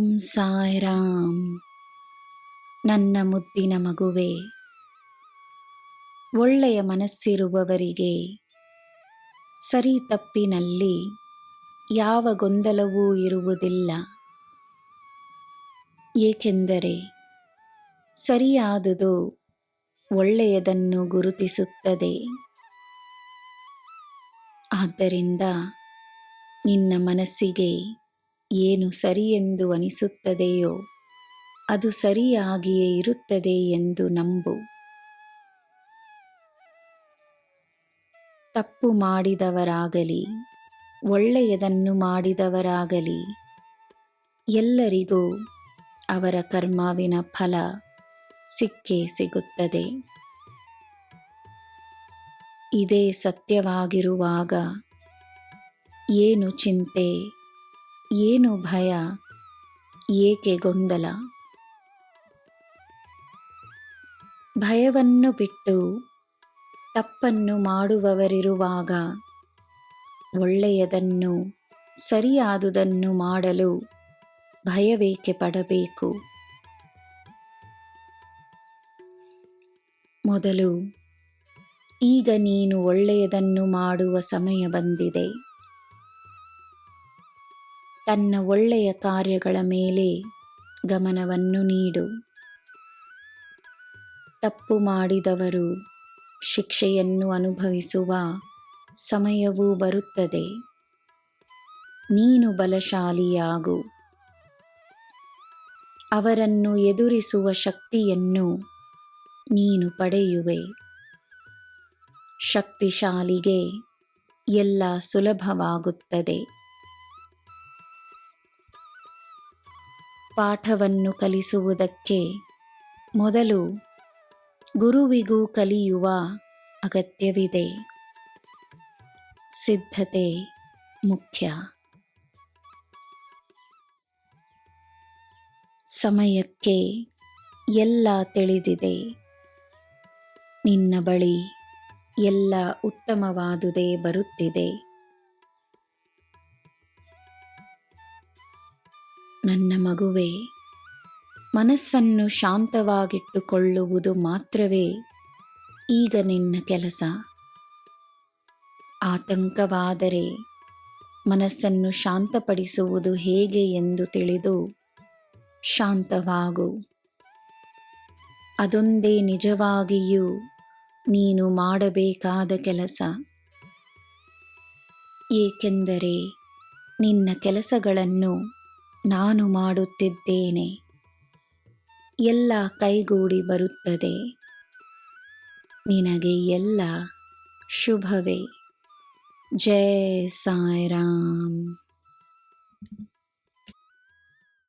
ಓಂ ಸಾಯಿರಾಮ್. ನನ್ನ ಮುದ್ದಿನ ಮಗುವೆ, ಒಳ್ಳೆಯ ಮನಸ್ಸಿರುವವರಿಗೆ ಸರಿ ತಪ್ಪಿನಲ್ಲಿ ಯಾವ ಗೊಂದಲವೂ ಇರುವುದಿಲ್ಲ. ಏಕೆಂದರೆ ಸರಿಯಾದುದು ಒಳ್ಳೆಯದನ್ನು ಗುರುತಿಸುತ್ತದೆ. ಆದ್ದರಿಂದ ನಿನ್ನ ಮನಸ್ಸಿಗೆ ಏನು ಸರಿಯೆಂದು ಅನಿಸುತ್ತದೆಯೋ ಅದು ಸರಿಯಾಗಿಯೇ ಇರುತ್ತದೆ ಎಂದು ನಂಬು. ತಪ್ಪು ಮಾಡಿದವರಾಗಲಿ ಒಳ್ಳೆಯದನ್ನು ಮಾಡಿದವರಾಗಲಿ ಎಲ್ಲರಿಗೂ ಅವರ ಕರ್ಮವಿನ ಫಲ ಸಿಕ್ಕೇ ಸಿಗುತ್ತದೆ. ಇದೇ ಸತ್ಯವಾಗಿರುವಾಗ ಏನು ಚಿಂತೆ, ಏನು ಭಯ, ಏಕೆ ಗೊಂದಲ? ಭಯವನ್ನು ಬಿಟ್ಟು ತಪ್ಪನ್ನು ಮಾಡುವವರಿರುವಾಗ ಒಳ್ಳೆಯದನ್ನು ಸರಿಯಾದುದನ್ನು ಮಾಡಲು ಭಯವೇಕೆ ಪಡಬೇಕು? ಮೊದಲು ಈಗ ನೀನು ಒಳ್ಳೆಯದನ್ನು ಮಾಡುವ ಸಮಯ ಬಂದಿದೆ. ತನ್ನ ಒಳ್ಳೆಯ ಕಾರ್ಯಗಳ ಮೇಲೆ ಗಮನವನ್ನು ನೀಡು. ತಪ್ಪು ಮಾಡಿದವರು ಶಿಕ್ಷೆಯನ್ನು ಅನುಭವಿಸುವ ಸಮಯವೂ ಬರುತ್ತದೆ. ನೀನು ಬಲಶಾಲಿಯಾಗು. ಅವರನ್ನು ಎದುರಿಸುವ ಶಕ್ತಿಯನ್ನು ನೀನು ಪಡೆಯುವೆ. ಶಕ್ತಿಶಾಲಿಗೆ ಎಲ್ಲ ಸುಲಭವಾಗುತ್ತದೆ. ಪಾಠವನ್ನು ಕಲಿಸುವುದಕ್ಕೆ ಮೊದಲು ಗುರುವಿಗೂ ಕಲಿಯುವ ಅಗತ್ಯವಿದೆ. ಸಿದ್ಧತೆ ಮುಖ್ಯ. ಸಮಯಕ್ಕೆ ಎಲ್ಲ ತಿಳಿದಿದೆ. ನಿನ್ನ ಬಳಿ ಎಲ್ಲ ಉತ್ತಮವಾದುದೇ ಬರುತ್ತಿದೆ. ನನ್ನ ಮಗುವೆ, ಮನಸ್ಸನ್ನು ಶಾಂತವಾಗಿಟ್ಟುಕೊಳ್ಳುವುದು ಮಾತ್ರವೇ ಈಗ ನಿನ್ನ ಕೆಲಸ. ಆತಂಕವಾದರೆ ಮನಸ್ಸನ್ನು ಶಾಂತಪಡಿಸುವುದು ಹೇಗೆ ಎಂದು ತಿಳಿದು ಶಾಂತವಾಗು. ಅದೊಂದೇ ನಿಜವಾಗಿಯೂ ನೀನು ಮಾಡಬೇಕಾದ ಕೆಲಸ. ಏಕೆಂದರೆ ನಿನ್ನ ಕೆಲಸಗಳನ್ನು ನಾನು ಮಾಡುತ್ತಿದ್ದೇನೆ. ಎಲ್ಲ ಕೈಗೂಡಿ ಬರುತ್ತದೆ. ನಿನಗೆ ಎಲ್ಲ ಶುಭವೇ. ಜೈ ಸಾಯಿರಾಮ್.